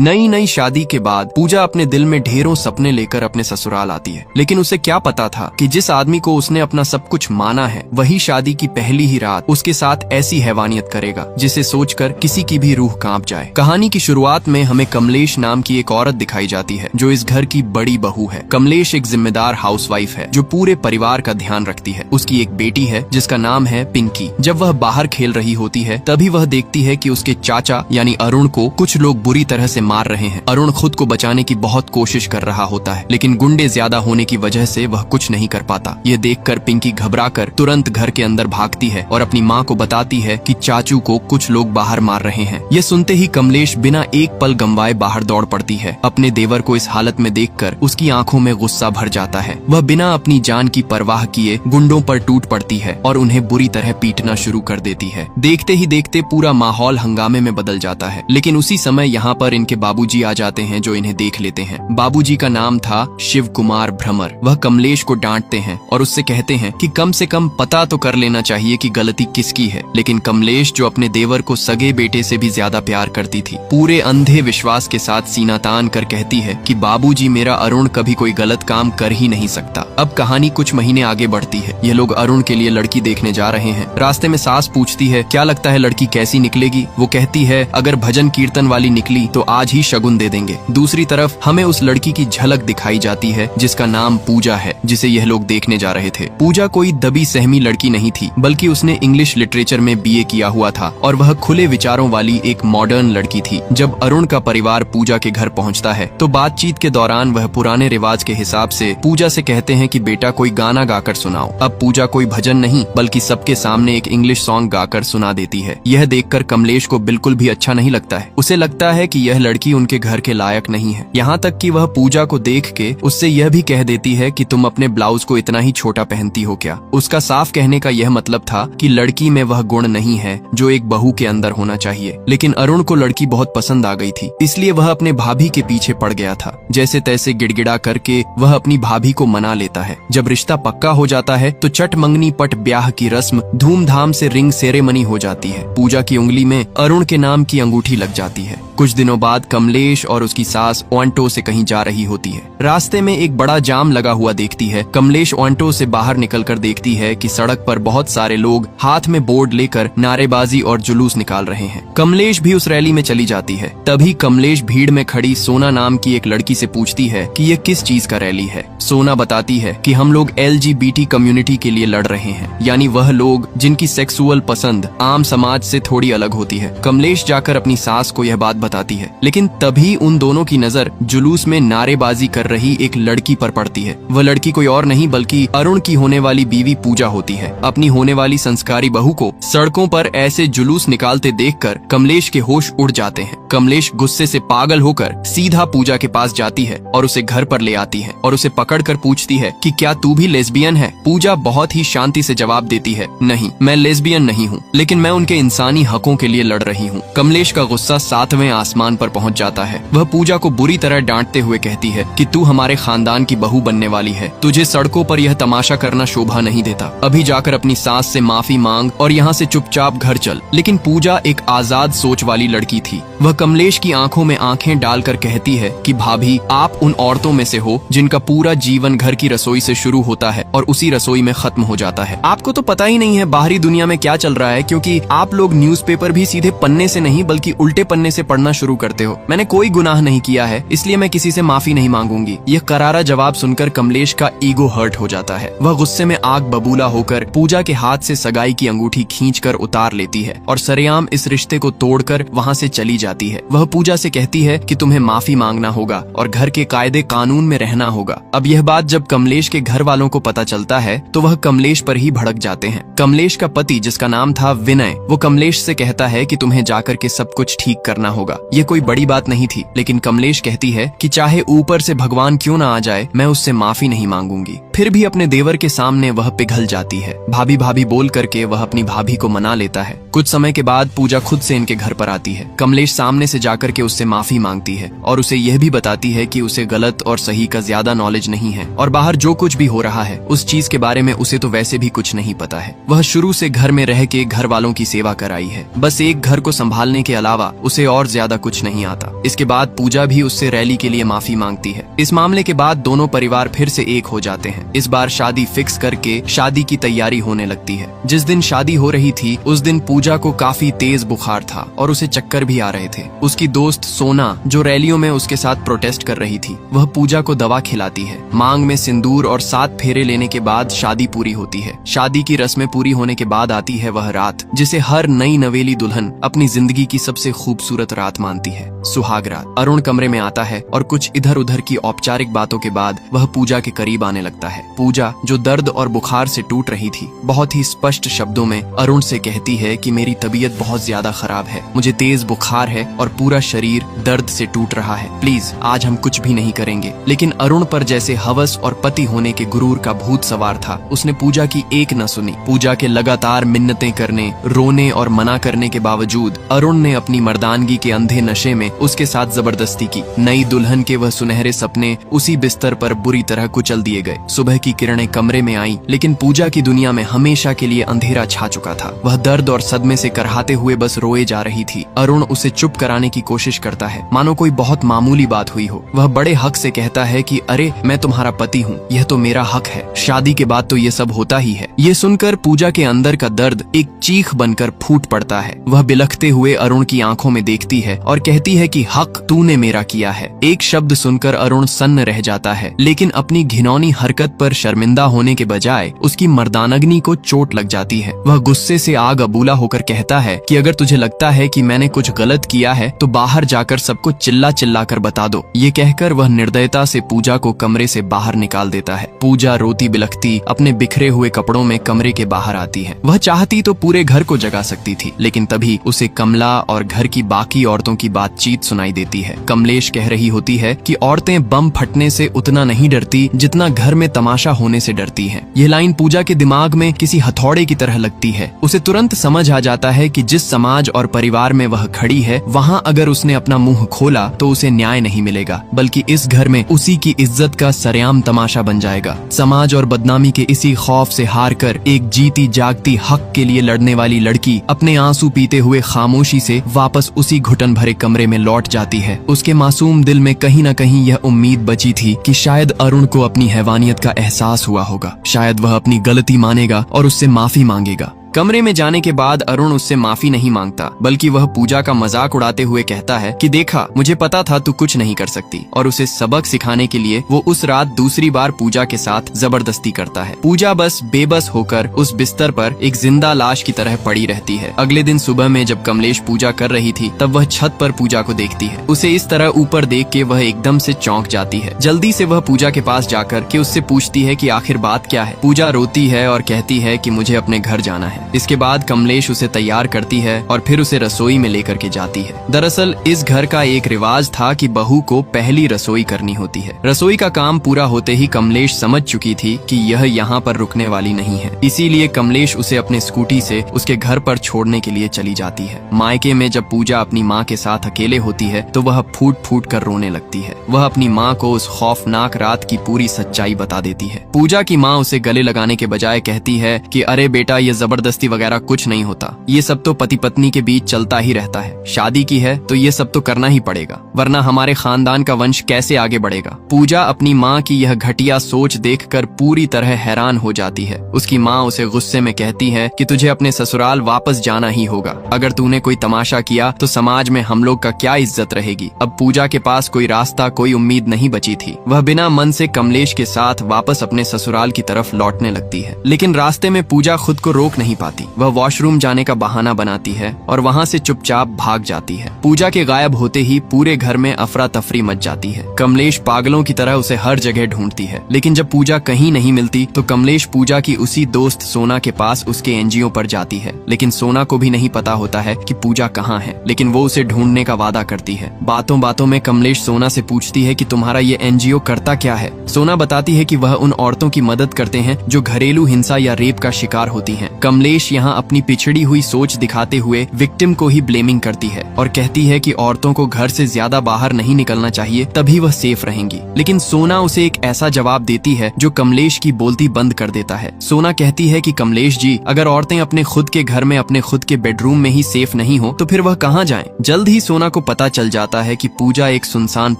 नई नई शादी के बाद पूजा अपने दिल में ढेरों सपने लेकर अपने ससुराल आती है, लेकिन उसे क्या पता था कि जिस आदमी को उसने अपना सब कुछ माना है वही शादी की पहली ही रात उसके साथ ऐसी हैवानियत करेगा जिसे सोचकर किसी की भी रूह कांप जाए। कहानी की शुरुआत में हमें कमलेश नाम की एक औरत दिखाई जाती है जो इस घर की बड़ी बहू है। कमलेश एक जिम्मेदार हाउसवाइफ है जो पूरे परिवार का ध्यान रखती है। उसकी एक बेटी है जिसका नाम है पिंकी। जब वह बाहर खेल रही होती है तभी वह देखती है कि उसके चाचा यानी अरुण को कुछ लोग बुरी तरह से मार रहे हैं। अरुण खुद को बचाने की बहुत कोशिश कर रहा होता है, लेकिन गुंडे ज्यादा होने की वजह से वह कुछ नहीं कर पाता। ये देखकर पिंकी घबराकर तुरंत घर के अंदर भागती है और अपनी माँ को बताती है कि चाचू को कुछ लोग बाहर मार रहे हैं। ये सुनते ही कमलेश बिना एक पल गंवाए बाहर दौड़ पड़ती है। अपने देवर को इस हालत में देखकर उसकी आंखों में गुस्सा भर जाता है। वह बिना अपनी जान की परवाह किए गुंडों पर टूट पड़ती है और उन्हें बुरी तरह पीटना शुरू कर देती है। देखते ही देखते पूरा माहौल हंगामे में बदल जाता है, लेकिन उसी समय यहाँ पर इनके बाबूजी आ जाते हैं जो इन्हें देख लेते हैं। बाबूजी का नाम था शिव कुमार भ्रमर। वह कमलेश को डांटते हैं और उससे कहते हैं कि कम से कम पता तो कर लेना चाहिए कि गलती किसकी है। लेकिन कमलेश जो अपने देवर को सगे बेटे से भी ज्यादा प्यार करती थी, पूरे अंधे विश्वास के साथ सीना तान कर कहती है कि बाबूजी मेरा अरुण कभी कोई गलत काम कर ही नहीं सकता। अब कहानी कुछ महीने आगे बढ़ती है। ये लोग अरुण के लिए लड़की देखने जा रहे हैं। रास्ते में सास पूछती है क्या लगता है लड़की कैसी निकलेगी। वो कहती है अगर भजन कीर्तन वाली निकली तो आज ही शगुन दे देंगे। दूसरी तरफ हमें उस लड़की की झलक दिखाई जाती है जिसका नाम पूजा है, जिसे यह लोग देखने जा रहे थे। पूजा कोई दबी सहमी लड़की नहीं थी, बल्कि उसने इंग्लिश लिटरेचर में बीए किया हुआ था और वह खुले विचारों वाली एक मॉडर्न लड़की थी। जब अरुण का परिवार पूजा के घर पहुंचता है तो बातचीत के दौरान वह पुराने रिवाज के हिसाब से पूजा से कहते हैं कि बेटा कोई गाना गाकर सुनाओ। अब पूजा कोई भजन नहीं बल्कि सबके सामने एक इंग्लिश सॉन्ग गाकर सुना देती है। यह देखकर कमलेश को बिल्कुल भी अच्छा नहीं लगता है। उसे लगता है कि यह लड़की उनके घर के लायक नहीं है। यहाँ तक कि वह पूजा को देख के उससे यह भी कह देती है कि तुम अपने ब्लाउज को इतना ही छोटा पहनती हो क्या। उसका साफ कहने का यह मतलब था कि लड़की में वह गुण नहीं है जो एक बहू के अंदर होना चाहिए। लेकिन अरुण को लड़की बहुत पसंद आ गई थी, इसलिए वह अपने भाभी के पीछे पड़ गया था। जैसे तैसे गिड़गिड़ा करके वह अपनी भाभी को मना लेता है। जब रिश्ता पक्का हो जाता है तो चट मंगनी पट ब्याह की रस्म धूमधाम से रिंग सेरेमनी हो जाती है। पूजा की उंगली में अरुण के नाम की अंगूठी लग जाती है। कुछ दिनों बाद कमलेश और उसकी सास ऑन्टो से कहीं जा रही होती है। रास्ते में एक बड़ा जाम लगा हुआ देखती है। कमलेश ऑन्टो से बाहर निकलकर देखती है कि सड़क पर बहुत सारे लोग हाथ में बोर्ड लेकर नारेबाजी और जुलूस निकाल रहे हैं। कमलेश भी उस रैली में चली जाती है। तभी कमलेश भीड़ में खड़ी सोना नाम की एक लड़की से पूछती है कि ये किस चीज का रैली है। सोना बताती है कि हम लोग LGBT कम्युनिटी के लिए लड़ रहे हैं, यानी वह लोग जिनकी सेक्सुअल पसंद आम समाज से थोड़ी अलग होती है। कमलेश जाकर अपनी सास को यह बात बताती है, लेकिन तभी उन दोनों की नजर जुलूस में नारेबाजी कर रही एक लड़की पर पड़ती है। वह लड़की कोई और नहीं बल्कि अरुण की होने वाली बीवी पूजा होती है। अपनी होने वाली संस्कारी बहू को सड़कों पर ऐसे जुलूस निकालते देखकर कमलेश के होश उड़ जाते हैं। कमलेश गुस्से से पागल होकर सीधा पूजा के पास जाती है और उसे घर पर ले आती है और उसे पकड़कर पूछती है कि क्या तू भी लेस्बियन है। पूजा बहुत ही शांति से जवाब देती है, नहीं मैं लेस्बियन नहीं हूँ, लेकिन मैं उनके इंसानी हकों के लिए लड़ रही हूँ। कमलेश का गुस्सा 7वें आसमान पर पहुँच जाता है। वह पूजा को बुरी तरह डांटते हुए कहती है कि तू हमारे खानदान की बहू बनने वाली है, तुझे सड़कों पर यह तमाशा करना शोभा नहीं देता। अभी जाकर अपनी सास से माफी मांग और यहाँ से चुपचाप घर चल। लेकिन पूजा एक आजाद सोच वाली लड़की थी। वह कमलेश की आंखों में आंखें डालकर कहती है कि भाभी आप उन औरतों में से हो जिनका पूरा जीवन घर की रसोई से शुरू होता है और उसी रसोई में खत्म हो जाता है। आपको तो पता ही नहीं है बाहरी दुनिया में क्या चल रहा है, क्योंकि आप लोग न्यूज़पेपर भी सीधे पन्ने से नहीं बल्कि उल्टे पन्ने से पढ़ना शुरू करते हो। मैंने कोई गुनाह नहीं किया है, इसलिए मैं किसी से माफी नहीं मांगूंगी। यह करारा जवाब सुनकर कमलेश का ईगो हर्ट हो जाता है। वह गुस्से में आग बबूला होकर पूजा के हाथ से सगाई की अंगूठी खींचकर उतार लेती है और सरेआम इस रिश्ते को तोड़कर वहाँ से चली जाती है। वह पूजा से कहती है कि तुम्हें माफी मांगना होगा और घर के कायदे कानून में रहना होगा। अब यह बात जब कमलेश के घर वालों को पता चलता है तो वह कमलेश पर ही भड़क जाते हैं। कमलेश का पति जिसका नाम था विनय, वो कमलेश से कहता है कि तुम्हें जाकर के सब कुछ ठीक करना होगा। ये कोई बड़ी बात नहीं थी, लेकिन कमलेश कहती है कि चाहे ऊपर से भगवान क्यों ना आ जाए मैं उससे माफी नहीं मांगूंगी। फिर भी अपने देवर के सामने वह पिघल जाती है। भाभी भाभी बोल करके वह अपनी भाभी को मना लेता है। कुछ समय के बाद पूजा खुद से इनके घर पर आती है। कमलेश सामने सामने से जाकर के उससे माफी मांगती है और उसे यह भी बताती है कि उसे गलत और सही का ज्यादा नॉलेज नहीं है और बाहर जो कुछ भी हो रहा है उस चीज के बारे में उसे तो वैसे भी कुछ नहीं पता है। वह शुरू से घर में रह के घर वालों की सेवा कराई है, बस एक घर को संभालने के अलावा उसे और ज्यादा कुछ नहीं आता। इसके बाद पूजा भी उससे रैली के लिए माफी मांगती है। इस मामले के बाद दोनों परिवार फिर से एक हो जाते हैं। इस बार शादी फिक्स करके शादी की तैयारी होने लगती है। जिस दिन शादी हो रही थी उस दिन पूजा को काफी तेज बुखार था और उसे चक्कर भी आ रहे थे। उसकी दोस्त सोना जो रैलियों में उसके साथ प्रोटेस्ट कर रही थी वह पूजा को दवा खिलाती है। मांग में सिंदूर और 7 फेरे लेने के बाद शादी पूरी होती है। शादी की रस्में पूरी होने के बाद आती है वह रात जिसे हर नई नवेली दुल्हन अपनी जिंदगी की सबसे खूबसूरत रात मानती है, सुहाग रात। अरुण कमरे में आता है और कुछ इधर उधर की औपचारिक बातों के बाद वह पूजा के करीब आने लगता है। पूजा जो दर्द और बुखार से टूट रही थी बहुत ही स्पष्ट शब्दों में अरुण से कहती है कि मेरी तबीयत बहुत ज्यादा खराब है, मुझे तेज बुखार है और पूरा शरीर दर्द से टूट रहा है, प्लीज आज हम कुछ भी नहीं करेंगे। लेकिन अरुण पर जैसे हवस और पति होने के गुरूर का भूत सवार था। उसने पूजा की एक न सुनी। पूजा के लगातार मिन्नतें करने, रोने और मना करने के बावजूद अरुण ने अपनी मर्दानगी के अंधे नशे में उसके साथ जबरदस्ती की। नई दुल्हन के वह सुनहरे सपने उसी बिस्तर पर बुरी तरह कुचल दिए गए। सुबह की किरणें कमरे में आईं, लेकिन पूजा की दुनिया में हमेशा के लिए अंधेरा छा चुका था। वह दर्द और सदमे से करहाते हुए बस रोए जा रही थी। अरुण उसे चुप कराने की कोशिश करता है मानो कोई बहुत मामूली बात हुई हो। वह बड़े हक से कहता है कि अरे मैं तुम्हारा पति हूँ, यह तो मेरा हक है, शादी के बाद तो ये सब होता ही है। ये सुनकर पूजा के अंदर का दर्द एक चीख बनकर फूट पड़ता है। वह बिलखते हुए अरुण की आंखों में देखती है और कहती है कि हक तूने मेरा किया है। एक शब्द सुनकर अरुण सन्न रह जाता है, लेकिन अपनी घिनौनी हरकत पर शर्मिंदा होने के बजाय उसकी मर्दानग्नि को चोट लग जाती है। वह गुस्से से आग अबूला होकर कहता है कि अगर तुझे लगता है कि मैंने कुछ गलत किया है तो बाहर जाकर सबको चिल्ला चिल्ला कर बता दो। ये कहकर वह निर्दयता से पूजा को कमरे से बाहर निकाल देता है। पूजा रोती बिलखती अपने बिखरे हुए कपड़ों में कमरे के बाहर आती है। वह चाहती तो पूरे घर को जगा सकती थी, लेकिन तभी उसे कमला और घर की बाकी औरतों की बातचीत सुनाई देती है। कमलेश कह रही होती है कि औरतें बम फटने से उतना नहीं डरती जितना घर में तमाशा होने से डरती हैं। यह लाइन पूजा के दिमाग में किसी हथौड़े की तरह लगती है। उसे तुरंत समझ आ जाता है कि जिस समाज और परिवार में वह खड़ी है वहाँ अगर उसने अपना मुंह खोला तो उसे न्याय नहीं मिलेगा, बल्कि इस घर में उसी की इज्जत का सरेआम तमाशा बन जाएगा। समाज और बदनामी के इसी खौफ से हार कर एक जीती जागती हक के लिए लड़ने वाली लड़की अपने आंसू पीते हुए खामोशी से वापस उसी घुटन भरे कमरे में लौट जाती है। उसके मासूम दिल में कहीं न कहीं यह उम्मीद बची थी कि शायद अरुण को अपनी हैवानियत का एहसास हुआ होगा, शायद वह अपनी गलती मानेगा और उससे माफी मांगेगा। कमरे में जाने के बाद अरुण उससे माफी नहीं मांगता, बल्कि वह पूजा का मजाक उड़ाते हुए कहता है कि देखा, मुझे पता था तू कुछ नहीं कर सकती, और उसे सबक सिखाने के लिए वो उस रात दूसरी बार पूजा के साथ जबरदस्ती करता है। पूजा बस बेबस होकर उस बिस्तर पर एक जिंदा लाश की तरह पड़ी रहती है। अगले दिन सुबह में जब कमलेश पूजा कर रही थी तब वह छत पर पूजा को देखती है। उसे इस तरह ऊपर देख के वह एकदम से चौंक जाती है। जल्दी से वह पूजा के पास जाकर के उससे पूछती है कि आखिर बात क्या है। पूजा रोती है और कहती है कि मुझे अपने घर जाना है। इसके बाद कमलेश उसे तैयार करती है और फिर उसे रसोई में लेकर के जाती है। दरअसल इस घर का एक रिवाज था कि बहू को पहली रसोई करनी होती है। रसोई का काम पूरा होते ही कमलेश समझ चुकी थी कि यह यहाँ पर रुकने वाली नहीं है, इसीलिए कमलेश उसे अपने स्कूटी से उसके घर पर छोड़ने के लिए चली जाती है। मायके में जब पूजा अपनी माँ के साथ अकेले होती है तो वह फूट फूट कर रोने लगती है। वह अपनी माँ को उस खौफनाक रात की पूरी सच्चाई बता देती है। पूजा की माँ उसे गले लगाने के बजाय कहती है कि अरे बेटा, ये जबरदस्ती वगैरह कुछ नहीं होता, ये सब तो पति पत्नी के बीच चलता ही रहता है। शादी की है तो ये सब तो करना ही पड़ेगा, वरना हमारे खानदान का वंश कैसे आगे बढ़ेगा। पूजा अपनी माँ की यह घटिया सोच देखकर पूरी तरह हैरान हो जाती है। उसकी माँ उसे गुस्से में कहती है कि तुझे अपने ससुराल वापस जाना ही होगा। अगर तूने कोई तमाशा किया तो समाज में हम लोग का क्या इज्जत रहेगी। अब पूजा के पास कोई रास्ता, कोई उम्मीद नहीं बची थी। वह बिना मन से कमलेश के साथ वापस अपने ससुराल की तरफ लौटने लगती है, लेकिन रास्ते में पूजा खुद को रोक नहीं पाती। वह वॉशरूम जाने का बहाना बनाती है और वहाँ से चुपचाप भाग जाती है। पूजा के गायब होते ही पूरे घर में अफरा तफरी मच जाती है। कमलेश पागलों की तरह उसे हर जगह ढूंढती है, लेकिन जब पूजा कहीं नहीं मिलती तो कमलेश पूजा की उसी दोस्त सोना के पास उसके एनजीओ पर जाती है। लेकिन सोना को भी नहीं पता होता है कि पूजा कहाँ है, लेकिन वो उसे ढूंढने का वादा करती है। बातों बातों में कमलेश सोना से पूछती है कि तुम्हारा ये एनजीओ करता क्या है। सोना बताती है कि वह उन औरतों की मदद करते हैं जो घरेलू हिंसा या रेप का शिकार होती हैं। कमलेश कमलेश यहाँ अपनी पिछड़ी हुई सोच दिखाते हुए विक्टिम को ही ब्लेमिंग करती है और कहती है कि औरतों को घर से ज्यादा बाहर नहीं निकलना चाहिए, तभी वह सेफ रहेंगी। लेकिन सोना उसे एक ऐसा जवाब देती है जो कमलेश की बोलती बंद कर देता है। सोना कहती है कि कमलेश जी, अगर औरतें अपने खुद के घर में अपने खुद के बेडरूम में ही सेफ नहीं हो तो फिर वह कहाँ जाएं? जल्द ही सोना को पता चल जाता है कि पूजा एक सुनसान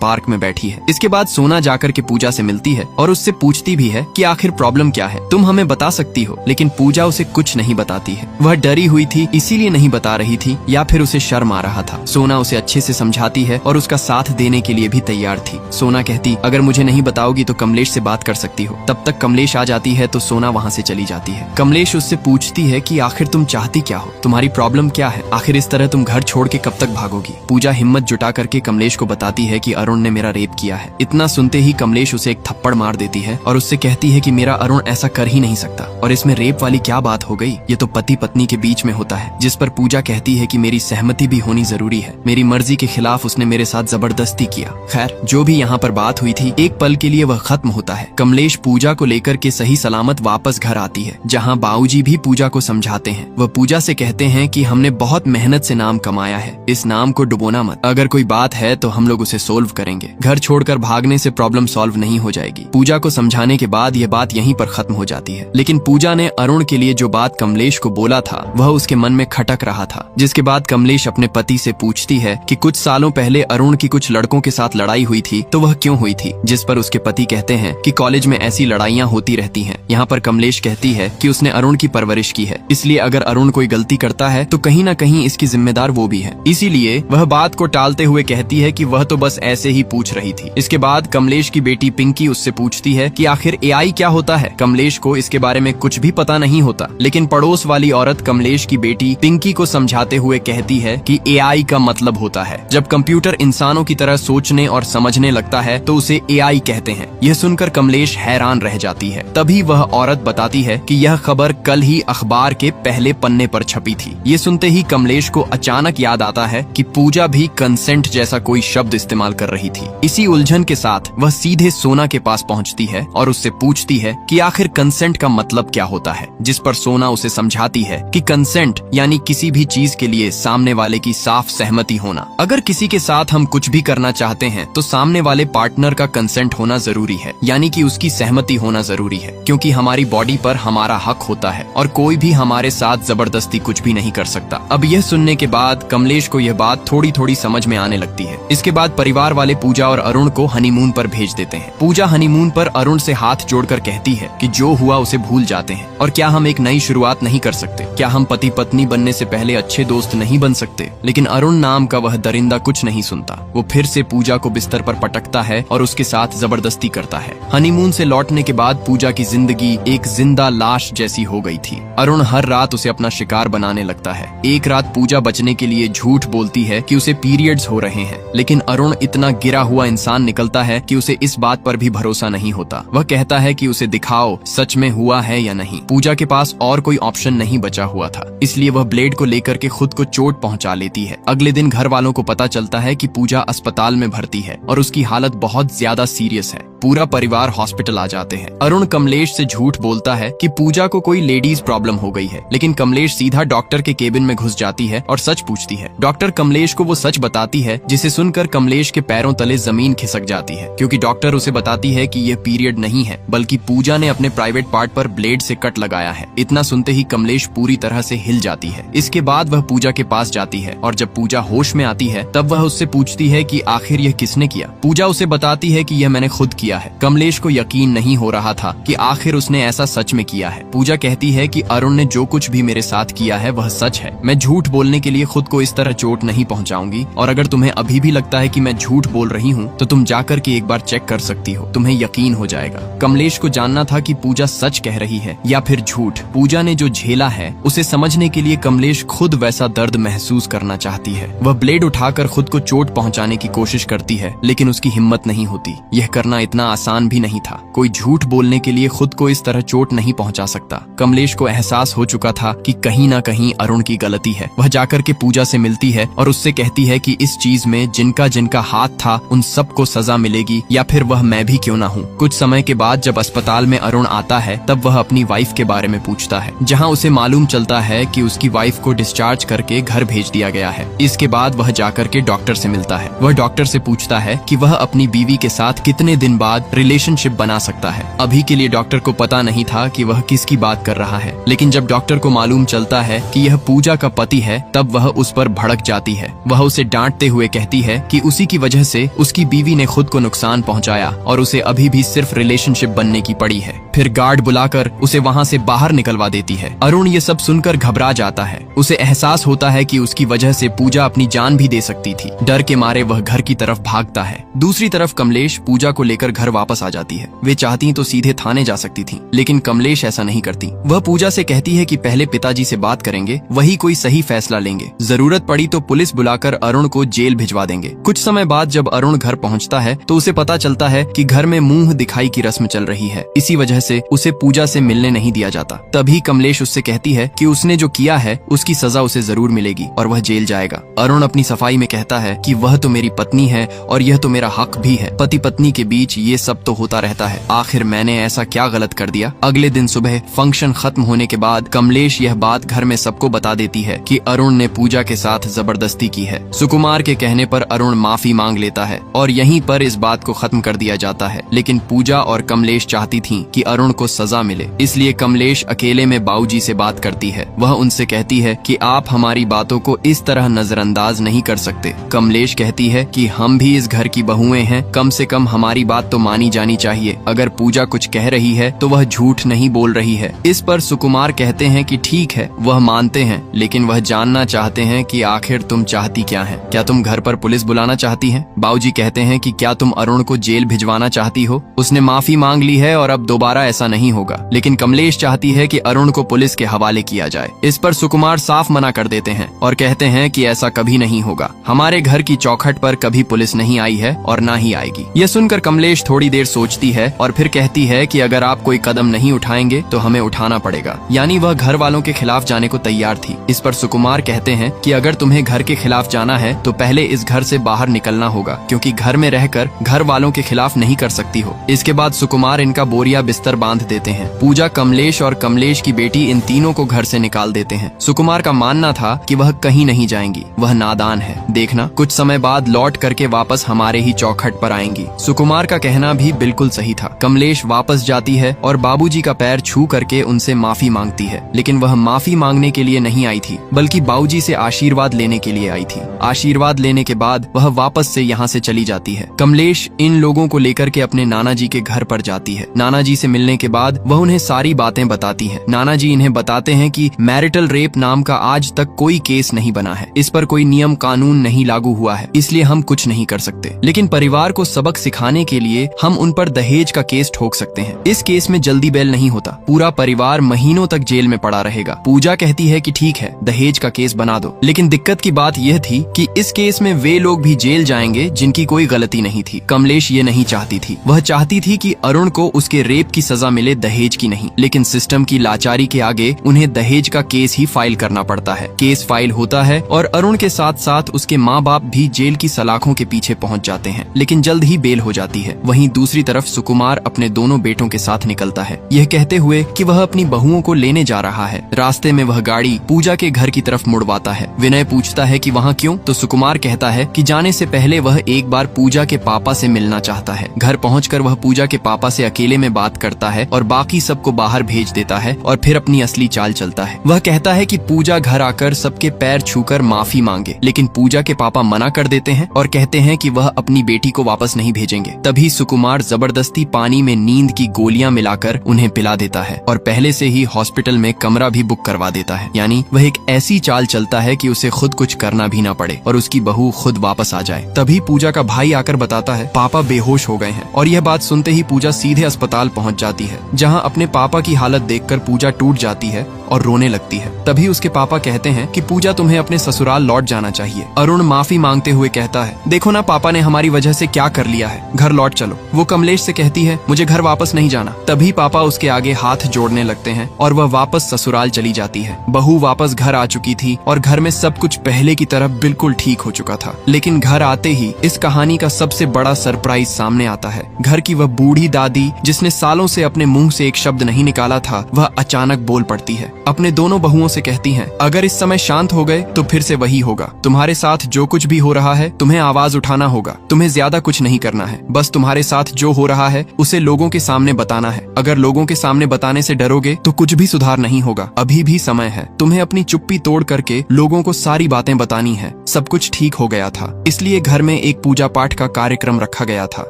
पार्क में बैठी है। इसके बाद सोना जाकर के पूजा से मिलती है और उससे पूछती भी है कि आखिर प्रॉब्लम क्या है, तुम हमें बता सकती हो। लेकिन पूजा उसे कुछ नहीं बताती है। वह डरी हुई थी इसीलिए नहीं बता रही थी, या फिर उसे शर्म आ रहा था। सोना उसे अच्छे से समझाती है और उसका साथ देने के लिए भी तैयार थी। सोना कहती, अगर मुझे नहीं बताओगी तो कमलेश से बात कर सकती हो। तब तक कमलेश आ जाती है तो सोना वहाँ से चली जाती है। कमलेश उससे पूछती है कि आखिर तुम चाहती क्या हो, तुम्हारी प्रॉब्लम क्या है, आखिर इस तरह तुम घर छोड़ के कब तक भागोगी। पूजा हिम्मत जुटा करके कमलेश को बताती है कि अरुण ने मेरा रेप किया है। इतना सुनते ही कमलेश उसे एक थप्पड़ मार देती है और उससे कहती है कि मेरा अरुण ऐसा कर ही नहीं सकता, और इसमें रेप वाली क्या बात हो गई, ये तो पति पत्नी के बीच में होता है। जिस पर पूजा कहती है कि मेरी सहमति भी होनी जरूरी है, मेरी मर्जी के खिलाफ उसने मेरे साथ जबरदस्ती किया। खैर, जो भी यहाँ पर बात हुई थी, एक पल के लिए वह खत्म होता है। कमलेश पूजा को लेकर के सही सलामत वापस घर आती है, जहाँ बाबूजी भी पूजा को समझाते हैं। वह पूजा से कहते हैं कि हमने बहुत मेहनत से नाम कमाया है, इस नाम को डुबोना मत, अगर कोई बात है तो हम लोग उसे सोल्व करेंगे, घर छोड़कर भागने से प्रॉब्लम सॉल्व नहीं हो जाएगी। पूजा को समझाने के बाद यह बात यहीं पर खत्म हो जाती है। लेकिन पूजा ने अरुण के लिए जो बात कमलेश को बोला था वह उसके मन में खटक रहा था। जिसके बाद कमलेश अपने पति से पूछती है कि कुछ सालों पहले अरुण की कुछ लड़कों के साथ लड़ाई हुई थी, तो वह क्यों हुई थी। जिस पर उसके पति कहते हैं कि कॉलेज में ऐसी लड़ाइयाँ होती रहती हैं। यहाँ पर कमलेश कहती है कि उसने अरुण की परवरिश की है, इसलिए अगर अरुण कोई गलती करता है तो कहीं न कहीं इसकी जिम्मेदार वो भी है। इसीलिए वह बात को टालते हुए कहती है कि वह तो बस ऐसे ही पूछ रही थी। इसके बाद कमलेश की बेटी पिंकी उससे पूछती है कि आखिर एआई क्या होता है। कमलेश को इसके बारे में कुछ भी पता नहीं होता, लेकिन पड़ोस वाली औरत कमलेश की बेटी पिंकी को समझाते हुए कहती है कि एआई का मतलब होता है जब कंप्यूटर इंसानों की तरह सोचने और समझने लगता है तो उसे एआई कहते हैं। यह सुनकर कमलेश हैरान रह जाती है। तभी वह औरत बताती है कि यह खबर कल ही अखबार के पहले पन्ने पर छपी थी। ये सुनते ही कमलेश को अचानक याद आता है कि पूजा भी कंसेंट जैसा कोई शब्द इस्तेमाल कर रही थी। इसी उलझन के साथ वह सीधे सोना के पास पहुंचती है और उससे पूछती है कि आखिर कंसेंट का मतलब क्या होता है। जिस पर सोना उसे समझाती है कि कंसेंट यानी किसी भी चीज के लिए सामने वाले की साफ सहमति होना। अगर किसी के साथ हम कुछ भी करना चाहते हैं तो सामने वाले पार्टनर का कंसेंट होना जरूरी है, यानी कि उसकी सहमति होना जरूरी है, क्योंकि हमारी बॉडी पर हमारा हक होता है और कोई भी हमारे साथ जबरदस्ती कुछ भी नहीं कर सकता। अब यह सुनने के बाद कमलेश को यह बात थोड़ी थोड़ी समझ में आने लगती है। इसके बाद परिवार वाले पूजा और अरुण को हनीमून पर भेज देते हैं। पूजा हनीमून पर अरुण से हाथ जोड़कर कहती है कि जो हुआ उसे भूल जाते हैं, और क्या हम एक नई शुरुआत नहीं कर सकते, क्या हम पति पत्नी बनने से पहले अच्छे दोस्त नहीं बन सकते। लेकिन अरुण नाम का वह दरिंदा कुछ नहीं सुनता। वो फिर से पूजा को बिस्तर पर पटकता है और उसके साथ जबरदस्ती करता है। हनीमून से लौटने के बाद पूजा की जिंदगी एक जिंदा लाश जैसी हो गई थी। अरुण हर रात उसे अपना शिकार बनाने लगता है। एक रात पूजा बचने के लिए झूठ बोलती है कि उसे पीरियड्स हो रहे हैं, लेकिन अरुण इतना गिरा हुआ इंसान निकलता है कि उसे इस बात पर भी भरोसा नहीं होता। वह कहता है कि उसे दिखाओ सच में हुआ है या नहीं। पूजा के पास और कोई ऑप्शन नहीं बचा हुआ था, इसलिए वह ब्लेड को लेकर के खुद को चोट पहुंचा लेती है। अगले दिन घर वालों को पता चलता है कि पूजा अस्पताल में भर्ती है और उसकी हालत बहुत ज्यादा सीरियस है। पूरा परिवार हॉस्पिटल आ जाते हैं। अरुण कमलेश से झूठ बोलता है कि पूजा को कोई लेडीज प्रॉब्लम हो गई है, लेकिन कमलेश सीधा डॉक्टर के केबिन में घुस जाती है और सच पूछती है। डॉक्टर कमलेश को वो सच बताती है जिसे सुनकर कमलेश के पैरों तले जमीन खिसक जाती है, क्योंकि डॉक्टर उसे बताती है कि यह पीरियड नहीं है, बल्कि पूजा ने अपने प्राइवेट पार्ट पर ब्लेड से कट लगाया है। इतना सुनते ही कमलेश पूरी तरह से हिल जाती है। इसके बाद वह पूजा के पास जाती है और जब पूजा होश में आती है तब वह उससे पूछती है कि आखिर यह किसने किया। पूजा उसे बताती है कि यह मैंने खुद किया है। कमलेश को यकीन नहीं हो रहा था कि आखिर उसने ऐसा सच में किया है। पूजा कहती है कि अरुण ने जो कुछ भी मेरे साथ किया है वह सच है। मैं झूठ बोलने के लिए खुद को इस तरह चोट नहीं पहुंचाऊंगी, और अगर तुम्हें अभी भी लगता है कि मैं झूठ बोल रही हूँ तो तुम जाकर के एक बार चेक कर सकती हो, तुम्हें यकीन हो जाएगा। कमलेश को जानना था कि पूजा सच कह रही है या फिर झूठ। पूजा ने जो झेला है उसे समझने के लिए कमलेश खुद वैसा दर्द महसूस करना चाहती है। वह ब्लेड उठाकर खुद को चोट पहुंचाने की कोशिश करती है, लेकिन उसकी हिम्मत नहीं होती। यह करना इतना आसान भी नहीं था। कोई झूठ बोलने के लिए खुद को इस तरह चोट नहीं पहुंचा सकता। कमलेश को एहसास हो चुका था कि कहीं ना कहीं अरुण की गलती है। वह जाकर के पूजा से मिलती है और उससे कहती है कि इस चीज में जिनका जिनका हाथ था उन सबको सजा मिलेगी, या फिर वह मैं भी क्यों ना हूँ। कुछ समय के बाद जब अस्पताल में अरुण आता है तब वह अपनी वाइफ के बारे में पूछता है। जहाँ जहाँ उसे मालूम चलता है कि उसकी वाइफ को डिस्चार्ज करके घर भेज दिया गया है। इसके बाद वह जाकर के डॉक्टर से मिलता है। वह डॉक्टर से पूछता है कि वह अपनी बीवी के साथ कितने दिन बाद रिलेशनशिप बना सकता है। अभी के लिए डॉक्टर को पता नहीं था कि वह किसकी बात कर रहा है, लेकिन जब डॉक्टर को मालूम चलता है कि यह पूजा का पति है, तब वह उस पर भड़क जाती है। वह उसे डांटते हुए कहती है कि उसी की वजह से उसकी बीवी ने खुद को नुकसान पहुंचाया और उसे अभी भी सिर्फ रिलेशनशिप बनने की पड़ी है। फिर गार्ड बुलाकर उसे वहां से बाहर निकलवा देती है। अरुण ये सब सुनकर घबरा जाता है। उसे एहसास होता है कि उसकी वजह से पूजा अपनी जान भी दे सकती थी। डर के मारे वह घर की तरफ भागता है। दूसरी तरफ कमलेश पूजा को लेकर घर वापस आ जाती है। वे चाहती तो सीधे थाने जा सकती थी, लेकिन कमलेश ऐसा नहीं करती। वह पूजा से कहती है कि पहले पिताजी से बात करेंगे, वही कोई सही फैसला लेंगे। जरूरत पड़ी तो पुलिस बुलाकर अरुण को जेल भिजवा देंगे। कुछ समय बाद जब अरुण घर पहुंचता है तो उसे पता चलता है कि घर में मुंह दिखाई की रस्म चल रही है। इसी वजह से उसे पूजा से मिलने नहीं दिया जाता। तभी कमलेश उससे कहती है कि उसने जो किया है उसकी सजा उसे जरूर मिलेगी और वह जेल जाएगा। अरुण अपनी सफाई में कहता है कि वह तो मेरी पत्नी है और यह तो मेरा हक भी है। पति पत्नी के बीच ये सब तो होता रहता है। आखिर मैंने ऐसा क्या गलत कर दिया। अगले दिन सुबह फंक्शन खत्म होने के बाद कमलेश यह बात घर में सबको बता देती है कि अरुण ने पूजा के साथ जबरदस्ती की है। सुकुमार के कहने पर अरुण माफी मांग लेता है और यहीं पर इस बात को खत्म कर दिया जाता है। लेकिन पूजा और कमलेश चाहती थीं कि अरुण को सजा मिले, इसलिए कमलेश अकेले में बाऊजी से बात करती है। वह उनसे कहती है कि आप हमारी बातों को इस तरह नजरअंदाज नहीं कर सकते। कमलेश कहती है कि हम भी इस घर की बहुएं हैं, कम से कम हमारी बात तो मानी जानी चाहिए। अगर पूजा कुछ कह रही है तो वह झूठ नहीं बोल रही है। इस पर सुकुमार कहते हैं कि ठीक है, वह मानते हैं, लेकिन वह जानना चाहते हैं कि आखिर तुम चाहती क्या है। क्या तुम घर पर पुलिस बुलाना चाहती हैं? बाऊजी कहते हैं कि क्या तुम अरुण को जेल भिजवाना चाहती हो? उसने माफी मांग ली है और अब दोबारा ऐसा नहीं होगा। लेकिन कमलेश चाहती है कि अरुण को पुलिस के हवाले किया जाए। इस पर सुकुमार साफ मना कर देते हैं और कहते हैं कि ऐसा कभी नहीं होगा। हमारे घर की चौखट पर कभी पुलिस नहीं आई है और ना ही आएगी। यह सुनकर कमलेश थोड़ी देर सोचती है और फिर कहती है कि अगर आप कोई कदम नहीं उठाएंगे तो हमें उठाना पड़ेगा। यानी वह घर वालों के खिलाफ जाने को तैयार थी। इस पर सुकुमार कहते हैं कि अगर तुम्हें घर के खिलाफ जाना है तो पहले इस घर से बाहर निकलना होगा, क्योंकि घर में रहकर घर वालों के खिलाफ नहीं कर सकती हो। इसके बाद सुकुमार इनका बोरिया बिस्तर बांध देते हैं। पूजा, कमलेश और कमलेश की बेटी इन तीनों को घर से निकाल देते हैं। सुकुमार का मानना था कि वह कहीं नहीं जाएंगी, वह नादान है। देखना कुछ समय बाद लौट करके वापस हमारे ही चौखट पर आएंगी। सुकुमार का कहना भी बिल्कुल सही था। कमलेश वापस जाती है और बाबूजी का पैर छू करके उनसे माफी मांगती है, लेकिन वह माफी मांगने के लिए नहीं आई थी, बल्कि बाबूजी से आशीर्वाद लेने के लिए आई थी। आशीर्वाद लेने के बाद वह वापस से यहाँ से चली जाती है। कमलेश इन लोगों को लेकर के अपने नाना जी के घर पर जाती है। नाना जी से मिलने के बाद वह उन्हें सारी बातें बताती है। नाना जी इन्हें बताते हैं कि मैरिटल रेप नाम का आज तक कोई केस नहीं बना है, इस पर कोई नियम कानून नहीं लागू हुआ है, इसलिए हम कुछ नहीं कर सकते। लेकिन परिवार को सबक सिखाने के लिए हम उन पर दहेज का केस ठोक सकते हैं। इस केस में जल्दी बेल नहीं होता, पूरा परिवार महीनों तक जेल में पड़ा रहेगा। पूजा कहती है कि ठीक है, दहेज का केस बना दो। लेकिन दिक्कत की बात यह थी कि इस केस में वे लोग भी जेल जाएंगे जिनकी कोई गलती नहीं थी। कमलेश ये नहीं चाहती थी। वह चाहती थी कि अरुण को उसके रेप की सजा मिले, दहेज की नहीं। लेकिन सिस्टम की लाचारी के आगे उन्हें दहेज का केस ही फाइल करना पड़ता है। केस फाइल होता है और अरुण के साथ साथ उसके माँ बाप भी जेल की सलाखों के पीछे पहुंच जाते हैं, लेकिन जल्द ही बेल हो जाती है। वहीं दूसरी तरफ सुकुमार अपने दोनों बेटों के साथ निकलता है, यह कहते हुए कि वह अपनी बहुओं को लेने जा रहा है। रास्ते में वह गाड़ी पूजा के घर की तरफ मुड़वाता है। विनय पूछता है कि वहाँ क्यों, तो सुकुमार कहता है कि जाने से पहले वह एक बार पूजा के पापा से मिलना चाहता है। घर पहुंचकर वह पूजा के पापा से अकेले में बात करता है और बाकी सबको बाहर भेज देता है और फिर अपनी असली चाल चलता है। वह कहता है कि पूजा घर आकर सबके पैर छूकर माफी मांगे, लेकिन पूजा के पापा मना कर देते हैं और कहते हैं कि वह अपनी बेटी को वापस नहीं भेजेंगे। तभी सुकुमार जबरदस्ती पानी में नींद की गोलियां मिलाकर उन्हें पिला देता है और पहले से ही हॉस्पिटल में कमरा भी बुक करवा देता है। यानी वह एक ऐसी चाल चलता है कि उसे खुद कुछ करना भी ना पड़े और उसकी बहू खुद वापस आ जाए। तभी पूजा का भाई आकर बताता है पापा बेहोश हो गए हैं, और यह बात सुनते ही पूजा सीधे अस्पताल पहुंच जाती है, जहां अपने पापा की हालत देखकर पूजा टूट जाती है और रोने लगती है। तभी उसके पापा कहते हैं कि पूजा तुम्हें अपने ससुराल लौट जाना चाहिए। अरुण माफी मांगते हुए कहता है देखो ना पापा ने हमारी वजह से क्या कर लिया है, घर लौट चलो। वो कमलेश से कहती है मुझे घर वापस नहीं जाना। तभी पापा उसके आगे हाथ जोड़ने लगते हैं और वह वापस ससुराल चली जाती है। बहू वापस घर आ चुकी थी और घर में सब कुछ पहले की तरह बिल्कुल ठीक हो चुका था। लेकिन घर आते ही इस कहानी का सबसे बड़ा सरप्राइज सामने आता है। घर की वह बूढ़ी दादी जिसने सालों से अपने मुंह से एक शब्द नहीं निकाला था, वह अचानक बोल पड़ती है। अपने दोनों बहुओं से कहती हैं, अगर इस समय शांत हो गए तो फिर से वही होगा। तुम्हारे साथ जो कुछ भी हो रहा है तुम्हें आवाज उठाना होगा। तुम्हें ज्यादा कुछ नहीं करना है, बस तुम्हारे साथ जो हो रहा है उसे लोगों के सामने बताना है। अगर लोगों के सामने बताने से डरोगे तो कुछ भी सुधार नहीं होगा। अभी भी समय है, तुम्हें अपनी चुप्पी तोड़ करके लोगों को सारी बातें बतानी है। सब कुछ ठीक हो गया था, इसलिए घर में एक पूजा पाठ का कार्यक्रम रखा गया था,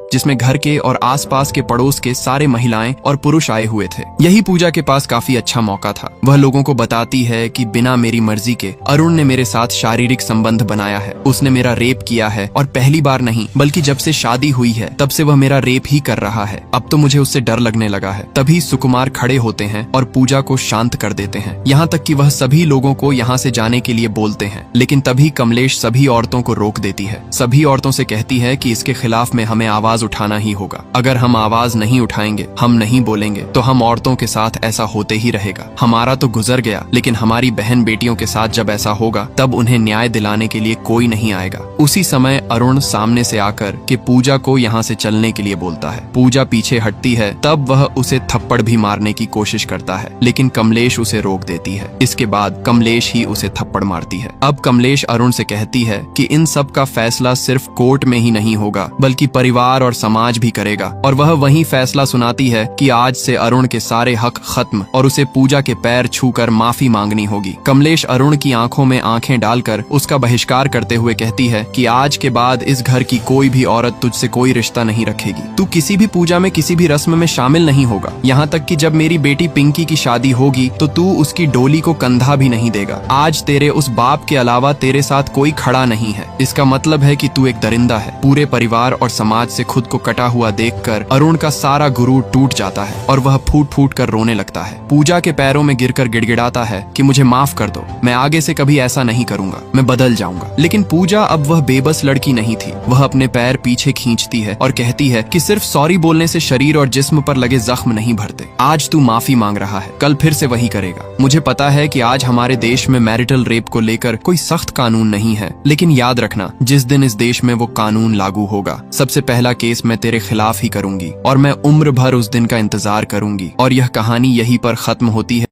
जिसमें घर के और आसपास के पड़ोस के सारे महिलाएं और पुरुष आए हुए थे। यही पूजा के पास काफी अच्छा मौका था। वह लोगों को बताती है कि बिना मेरी मर्जी के अरुण ने मेरे साथ शारीरिक संबंध बनाया है। उसने मेरा रेप किया है, और पहली बार नहीं बल्कि जब से शादी हुई है तब से वह मेरा रेप ही कर रहा है। अब तो मुझे उससे डर लगने लगा है। तभी सुकुमार खड़े होते हैं और पूजा को शांत कर देते हैं। यहाँ तक कि वह सभी लोगों को यहाँ से जाने के लिए बोलते हैं, लेकिन तभी कमलेश सभी औरतों को रोक देती है। सभी औरतों से कहती है कि इसके खिलाफ में हमें आवाज उठाना ही होगा। अगर हम आवाज नहीं उठाएंगे, हम नहीं बोलेंगे, तो हम औरतों के साथ ऐसा होते ही रहेगा। हमारा तो गुजर गया, लेकिन हमारी बहन बेटियों के साथ जब ऐसा होगा तब उन्हें न्याय दिलाने के लिए कोई नहीं आएगा। उसी समय अरुण सामने से आकर के पूजा को यहाँ से चलने के लिए बोलता है। पूजा पीछे हटती है, तब वह उसे थप्पड़ भी मारने की कोशिश करता है, लेकिन कमलेश उसे रोक देती है। इसके बाद कमलेश ही उसे थप्पड़ मारती है। अब कमलेश अरुण से कहती है कि इन सब का फैसला सिर्फ कोर्ट में ही नहीं होगा, बल्कि परिवार और समाज भी करेगा। और वह वही फैसला सुनाती है कि आज से अरुण के सारे हक खत्म और उसे पूजा के पैर छूकर माफी मांगनी होगी। कमलेश अरुण की आंखों में आंखें डालकर उसका बहिष्कार करते हुए कहती है कि आज के बाद इस घर की कोई भी औरत तुझसे कोई रिश्ता नहीं रखेगी। तू किसी भी पूजा में किसी भी रस्म में शामिल नहीं होगा। यहाँ तक कि जब मेरी बेटी पिंकी की शादी होगी तो तू उसकी डोली को कंधा भी नहीं देगा। आज तेरे उस बाप के अलावा तेरे साथ कोई खड़ा नहीं है। इसका मतलब है कि तू एक दरिंदा है। पूरे परिवार और समाज से खुद को कटा हुआ देखकर अरुण का सारा गुरूर टूट जाता है और वह फूट फूट कर रोने लगता है। पूजा के पैरों में गिरकर गिड़गिड़ाता है कि मुझे माफ कर दो, मैं आगे से कभी ऐसा नहीं करूंगा, मैं बदल जाऊंगा। लेकिन पूजा अब वह बेबस लड़की नहीं थी। वह अपने पैर पीछे खींचती है और कहती है कि सिर्फ सॉरी बोलने से शरीर और जिस्म पर लगे जख्म नहीं भरते। आज तू माफी मांग रहा है, कल फिर से वही करेगा। मुझे पता है कि आज हमारे देश में मैरिटल रेप को लेकर कोई सख्त कानून नहीं है, लेकिन याद रखना, जिस दिन इस देश में वो कानून लागू होगा, सबसे पहला केस मैं तेरे खिलाफ ही करूंगी और मैं उम्र भर उस दिन का इंतजार करूंगी। और यह कहानी यहीं पर खत्म होती है।